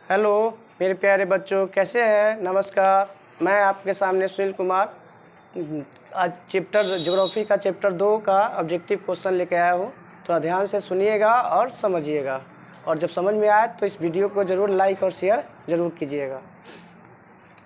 Hello मेरे प्यारे बच्चों, कैसे हैं? नमस्कार। मैं आपके सामने सुनील कुमार आज ज्योग्राफी का चैप्टर 2 का ऑब्जेक्टिव क्वेश्चन लेके आया हूँ। थोड़ा ध्यान से सुनिएगा और समझिएगा, और जब समझ में आए तो इस वीडियो को ज़रूर लाइक और शेयर ज़रूर कीजिएगा।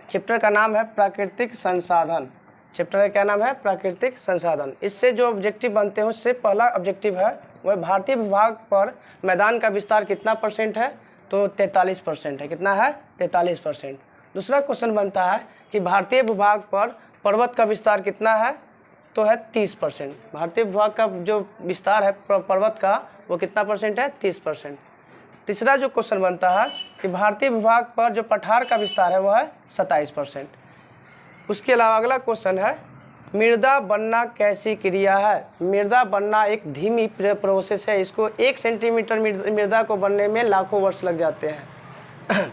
चैप्टर का नाम है प्राकृतिक संसाधन। चैप्टर का क्या नाम है? प्राकृतिक संसाधन। इससे जो ऑब्जेक्टिव बनते हैं उससे पहला ऑब्जेक्टिव है वह भारतीय भूभाग पर मैदान का विस्तार कितना % है? तो 43% है। कितना है? 43%। दूसरा क्वेश्चन बनता है कि भारतीय भूभाग पर पर्वत का विस्तार कितना है? तो है 30%। भारतीय भूभाग का जो विस्तार है पर्वत का वो कितना % है? 30%। तीसरा जो क्वेश्चन बनता है कि भारतीय भूभाग पर जो पठार का विस्तार है वह है 27%। उसके अलावा अगला क्वेश्चन है मृदा बनना कैसी क्रिया है? मृदा बनना एक धीमी प्रोसेस है। इसको 1 सेंटीमीटर मृदा को बनने में लाखों वर्ष लग जाते हैं।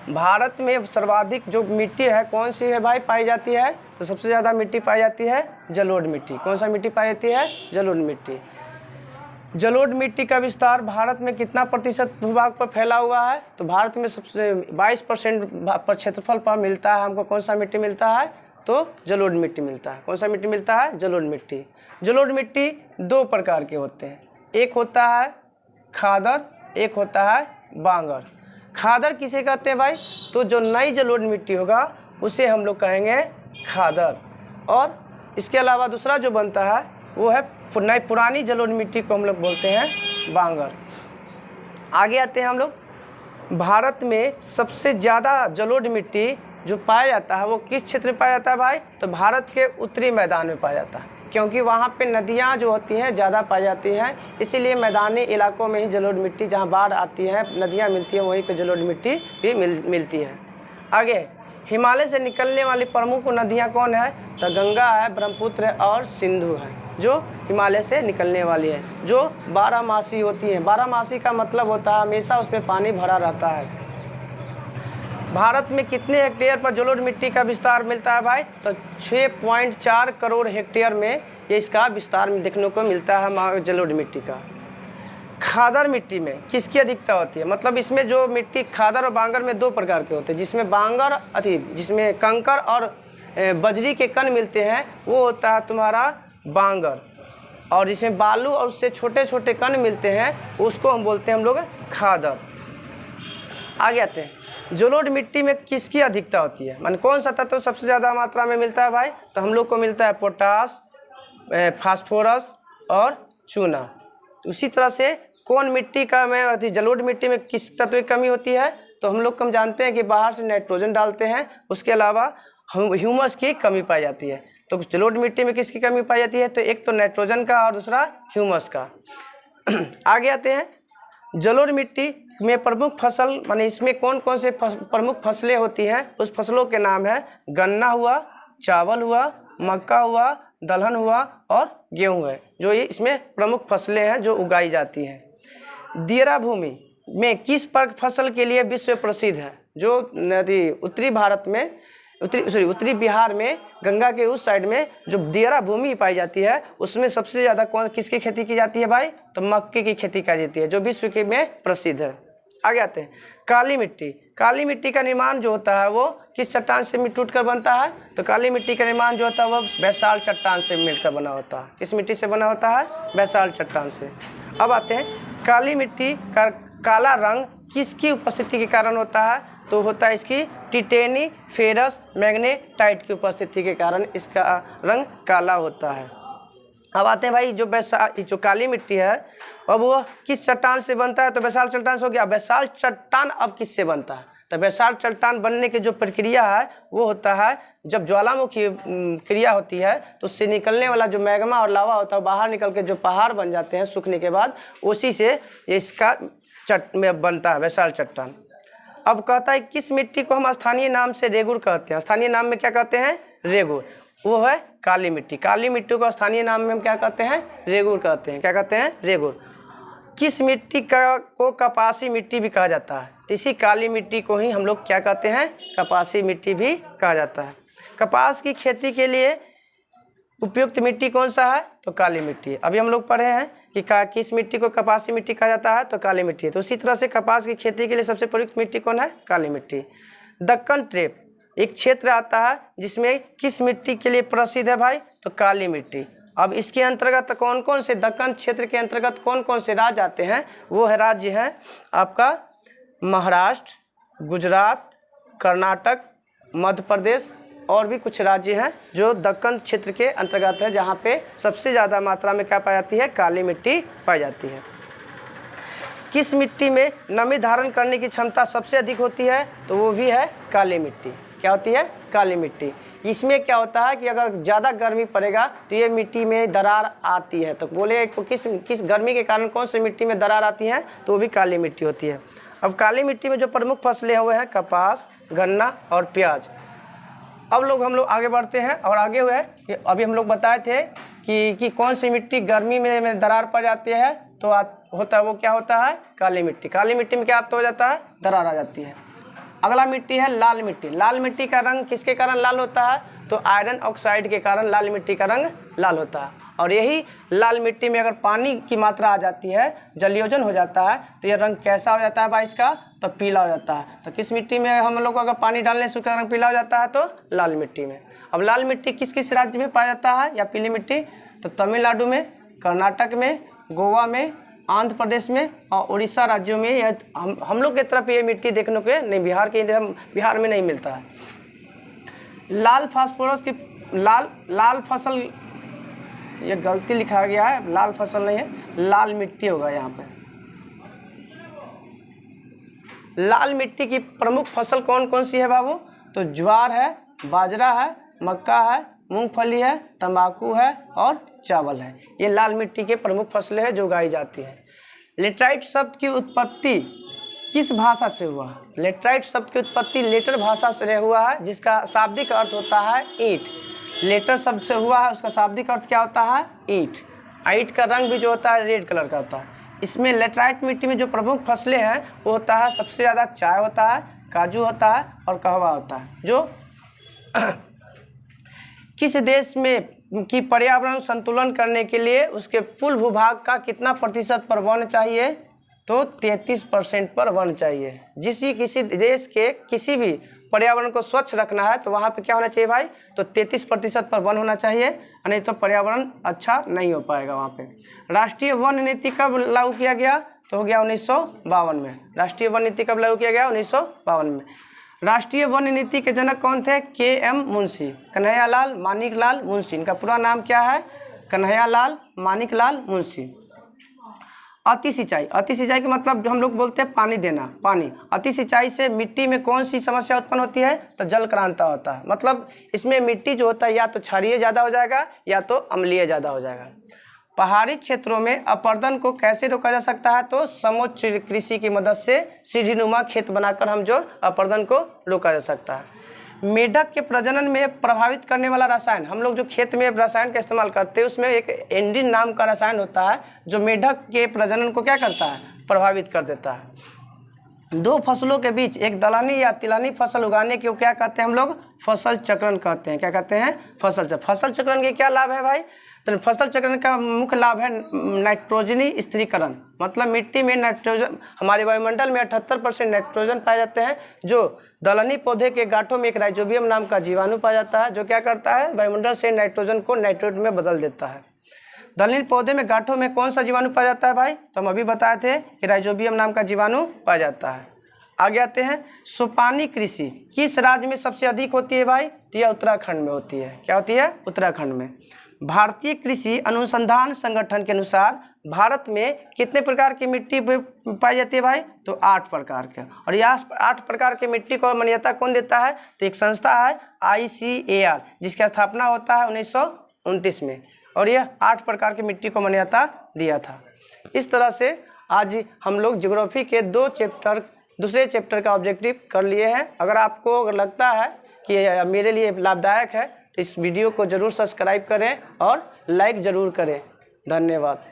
भारत में सर्वाधिक जो मिट्टी है कौन सी है भाई पाई जाती है? तो सबसे ज़्यादा मिट्टी पाई जाती है जलोढ़ मिट्टी। कौन सा मिट्टी पाई जाती है? जलोढ़ मिट्टी। जलोढ़ मिट्टी का विस्तार भारत में कितना % भूभाग पर फैला हुआ है? तो भारत में सबसे 22% पर क्षेत्रफल पर मिलता है हमको। कौन सा मिट्टी मिलता है? तो जलोढ़ मिट्टी मिलता है। कौन सा मिट्टी मिलता है? जलोढ़ मिट्टी। जलोढ़ मिट्टी 2 प्रकार के होते हैं, एक होता है खादर, एक होता है बांगर। खादर किसे कहते हैं भाई? तो जो नई जलोढ़ मिट्टी होगा उसे हम लोग कहेंगे खादर। और इसके अलावा दूसरा जो बनता है वो है नई पुरानी जलोढ़ मिट्टी को हम लोग बोलते हैं बांगर। आगे आते हैं हम लोग। भारत में सबसे ज़्यादा जलोढ़ मिट्टी जो पाया जाता है वो किस क्षेत्र में पाया जाता है भाई? तो भारत के उत्तरी मैदान में पाया जाता है, क्योंकि वहाँ पे नदियाँ जो होती हैं ज़्यादा पाई जाती हैं। इसीलिए मैदानी इलाकों में ही जलोढ़ मिट्टी, जहाँ बाढ़ आती है नदियाँ मिलती हैं वहीं पे जलोढ़ मिट्टी भी मिलती है। आगे हिमालय से निकलने वाली प्रमुख नदियाँ कौन है? तो गंगा है, ब्रह्मपुत्र है और सिंधु है, जो हिमालय से निकलने वाली है, जो 12मासी होती हैं। 12मासी का मतलब होता है हमेशा उसमें पानी भरा रहता है। भारत में कितने हेक्टेयर पर जलोढ़ मिट्टी का विस्तार मिलता है भाई? तो 6.4 करोड़ हेक्टेयर में ये इसका विस्तार देखने को मिलता है जलोढ़ मिट्टी का। खादर मिट्टी में किसकी अधिकता होती है? मतलब इसमें जो मिट्टी खादर और बांगर में 2 प्रकार के होते हैं, जिसमें कंकर और बजरी के कण मिलते हैं वो होता है तुम्हारा बांगर, और जिसमें बालू और उससे छोटे छोटे कण मिलते हैं उसको हम बोलते हैं हम लोग खादर। आगे आते हैं, जलोढ़ मिट्टी में किसकी अधिकता होती है? मान कौन सा तत्व सबसे ज़्यादा मात्रा में मिलता है भाई? तो हम लोग को मिलता है पोटास, फास्फोरस और चूना। उसी तरह से कौन मिट्टी का में जलोढ़ मिट्टी में किस तत्व की कमी होती है? तो हम लोग जानते हैं कि बाहर से नाइट्रोजन डालते हैं, उसके अलावा ह्यूमस की कमी पाई जाती है। तो जलोढ़ मिट्टी में किसकी कमी पाई जाती है? तो एक तो नाइट्रोजन का और दूसरा ह्यूमस का। आगे आते हैं, जलोढ़ मिट्टी में प्रमुख फसल माने इसमें कौन कौन से प्रमुख फसलें होती हैं? उस फसलों के नाम है गन्ना हुआ, चावल हुआ, मक्का हुआ, दलहन हुआ और गेहूं है, जो ये इसमें प्रमुख फसलें हैं जो उगाई जाती हैं। दियरा भूमि में किस फसल के लिए विश्व प्रसिद्ध है? जो नदी उत्तरी भारत में उत्तरी बिहार में गंगा के उस साइड में जो दियरा भूमि पाई जाती है उसमें सबसे ज़्यादा किसकी खेती की जाती है भाई? तो मक्के की खेती की जाती है, जो विश्व के में प्रसिद्ध है। आगे आते हैं, काली मिट्टी। काली मिट्टी का निर्माण जो होता है वो किस चट्टान से टूट कर बनता है? तो काली मिट्टी का निर्माण जो होता है वो बैसाल्ट चट्टान से मिलकर बना होता है। किस मिट्टी से बना होता है? बैसाल्ट चट्टान से। अब आते हैं, काली मिट्टी का काला रंग किसकी उपस्थिति के कारण होता है? तो होता है इसकी टिटेनी, फेरस, मैग्नेटाइट की उपस्थिति के कारण इसका रंग काला होता है। अब आते हैं भाई, जो काली मिट्टी है अब वो किस चट्टान से बनता है? तो बैसाल्ट चट्टान से हो गया। बैसाल्ट चट्टान अब किससे बनता है? तो बैसाल्ट चट्टान बनने की जो प्रक्रिया है वो होता है जब ज्वालामुखी क्रिया होती है तो उससे निकलने वाला जो मैग्मा और लावा होता है बाहर निकल के जो पहाड़ बन जाते हैं सूखने के बाद, उसी से इसका में बनता है बैसाल्ट चट्टान। अब कहता है किस मिट्टी को हम स्थानीय नाम से रेगुर कहते हैं? स्थानीय नाम में क्या कहते हैं? रेगुर। वो है काली मिट्टी। काली मिट्टी को स्थानीय नाम में हम क्या कहते हैं? रेगुर कहते हैं। क्या कहते हैं? रेगुर। किस मिट्टी को कपासी मिट्टी भी कहा जाता है? तो इसी काली मिट्टी को ही हम लोग क्या कहते हैं? कपासी मिट्टी भी कहा जाता है। कपास की खेती के लिए उपयुक्त मिट्टी कौन सा है? तो काली मिट्टी। अभी हम लोग पढ़े हैं कि किस मिट्टी को कपासी मिट्टी कहा जाता है, तो काली मिट्टी है। तो उसी तरह से कपास की खेती के लिए सबसे प्रयुक्त मिट्टी कौन है, काली मिट्टी। दक्कन ट्रेप एक क्षेत्र आता है जिसमें किस मिट्टी के लिए प्रसिद्ध है भाई, तो काली मिट्टी। अब इसके अंतर्गत कौन कौन से, दक्कन क्षेत्र के अंतर्गत कौन कौन से राज्य आते हैं, वो है राज्य है आपका महाराष्ट्र, गुजरात, कर्नाटक, मध्य प्रदेश और भी कुछ राज्य हैं जो दक्कन क्षेत्र के अंतर्गत है, जहाँ पे सबसे ज़्यादा मात्रा में क्या पाई जाती है, काली मिट्टी पाई जाती है। किस मिट्टी में नमी धारण करने की क्षमता सबसे अधिक होती है, तो वो भी है काली मिट्टी। क्या होती है, काली मिट्टी। इसमें क्या होता है कि अगर ज़्यादा गर्मी पड़ेगा तो ये मिट्टी में दरार आती है। तो बोले किस गर्मी के कारण कौन सी मिट्टी में दरार आती है, तो वो भी काली मिट्टी होती है। अब काली मिट्टी में जो प्रमुख फसलें हुए हैं कपास, गन्ना और प्याज। अब हम लोग आगे बढ़ते हैं और आगे हुए कि अभी हम लोग बताए थे कि कौन सी मिट्टी गर्मी में दरार पड़ जाती है, तो होता है वो क्या होता है, काली मिट्टी। काली मिट्टी में क्या हो जाता है, दरार आ जाती है। अगला मिट्टी है लाल मिट्टी। लाल मिट्टी का रंग किसके कारण लाल होता है, तो आयरन ऑक्साइड के कारण लाल मिट्टी का रंग लाल होता है। और यही लाल मिट्टी में अगर पानी की मात्रा आ जाती है, जलयोजन हो जाता है, तो यह रंग कैसा हो जाता है भाई इसका, तो पीला हो जाता है। तो किस मिट्टी में हम लोग को अगर पानी डालने से उसका रंग पीला हो जाता है, तो लाल मिट्टी में। अब लाल मिट्टी किस किस राज्य में पाया जाता है, या पीली मिट्टी, तो तमिलनाडु में, कर्नाटक में, गोवा में, आंध्र प्रदेश में और उड़ीसा राज्यों में। यह हम लोग की तरफ ये मिट्टी देखने को नहीं, बिहार में नहीं मिलता है। लाल फास्फोरस की लाल फसल, ये गलती लिखा गया है, लाल फसल नहीं है, लाल मिट्टी होगा यहाँ पे। लाल मिट्टी की प्रमुख फसल कौन कौन सी है बाबू, तो ज्वार है, बाजरा है, मक्का है, मूंगफली है, तंबाकू है और चावल है। ये लाल मिट्टी के प्रमुख फसलें हैं जो उगाई जाती हैं। लेटराइट शब्द की उत्पत्ति किस भाषा से हुआ, लेटराइट शब्द की उत्पत्ति लेटर भाषा से हुआ है, जिसका शाब्दिक अर्थ होता है ईंट। लेटर शब्द से हुआ है, उसका शाब्दिक अर्थ क्या होता है, ईंट। ईंट का रंग भी जो होता है रेड कलर का होता है। इसमें लेटराइट मिट्टी में जो प्रमुख फसलें हैं वो होता है, सबसे ज़्यादा चाय होता है, काजू होता है और कहवा होता है। जो किस देश में की पर्यावरण संतुलन करने के लिए उसके कुल भूभाग का कितना प्रतिशत पर वन चाहिए, तो 33% पर वन चाहिए। किसी देश के किसी भी पर्यावरण को स्वच्छ रखना है तो वहाँ पे क्या होना चाहिए भाई, तो 33% पर वन होना चाहिए, नहीं तो पर्यावरण अच्छा नहीं हो पाएगा वहाँ पे। राष्ट्रीय वन नीति कब लागू किया गया, तो हो गया 1952 में। राष्ट्रीय वन नीति कब लागू किया गया, 1952 में। राष्ट्रीय वन नीति के जनक कौन थे, KM मुंशी, कन्हैयालाल मानिकलाल मुंशी। इनका पूरा नाम क्या है, कन्हैयालाल मानिकलाल मुंशी। अति सिंचाई, अति सिंचाई का मतलब जो हम लोग बोलते हैं पानी देना, पानी। अति सिंचाई से मिट्टी में कौन सी समस्या उत्पन्न होती है, तो जलक्रांता होता है। मतलब इसमें मिट्टी जो होता है या तो क्षारीय ज़्यादा हो जाएगा या तो अम्लीय ज़्यादा हो जाएगा। पहाड़ी क्षेत्रों में अपरदन को कैसे रोका जा सकता है, तो समोच्च कृषि की मदद से सीढ़ीनुमा खेत बनाकर हम जो अपरदन को रोका जा सकता है। मेढक के प्रजनन में प्रभावित करने वाला रसायन, हम लोग जो खेत में रसायन का इस्तेमाल करते हैं उसमें एक एंड्रीन नाम का रसायन होता है जो मेढक के प्रजनन को क्या करता है, प्रभावित कर देता है। दो फसलों के बीच एक दलहनी या तिलहनी फसल उगाने को क्या कहते हैं हम लोग, फसल चक्रण कहते हैं। क्या कहते हैं, फसल चक्रण। फसल चक्रण के क्या लाभ है भाई, तो फसल चक्रण का मुख्य लाभ है नाइट्रोजनी स्थिरीकरण। मतलब मिट्टी में नाइट्रोजन, हमारे वायुमंडल में 78% नाइट्रोजन पाए जाते हैं, जो दलहनी पौधे के गांठों में एक राइजोबियम नाम का जीवाणु पाया जाता है, जो क्या करता है, वायुमंडल से नाइट्रोजन को नाइट्रेट में बदल देता है। दलहनी पौधे में गांठों में कौन सा जीवाणु पाया जाता है भाई, तो हम अभी बताए थे कि राइजोबियम नाम का जीवाणु पाया जाता है। आगे आते हैं, सोपानी कृषि किस राज्य में सबसे अधिक होती है भाई, तो यह उत्तराखंड में होती है। क्या होती है, उत्तराखंड में। भारतीय कृषि अनुसंधान संगठन के अनुसार भारत में कितने प्रकार की मिट्टी पाई जाती है भाई, तो 8 प्रकार के। और यह 8 प्रकार की मिट्टी को मान्यता कौन देता है, तो एक संस्था है ICAR, जिसकी स्थापना होता है 1929 में, और यह 8 प्रकार की मिट्टी को मान्यता दिया था। इस तरह से आज हम लोग ज्योग्राफी के दूसरे चैप्टर का ऑब्जेक्टिव कर लिए हैं। अगर आपको लगता है कि मेरे लिए लाभदायक है तो इस वीडियो को ज़रूर सब्सक्राइब करें और लाइक ज़रूर करें। धन्यवाद।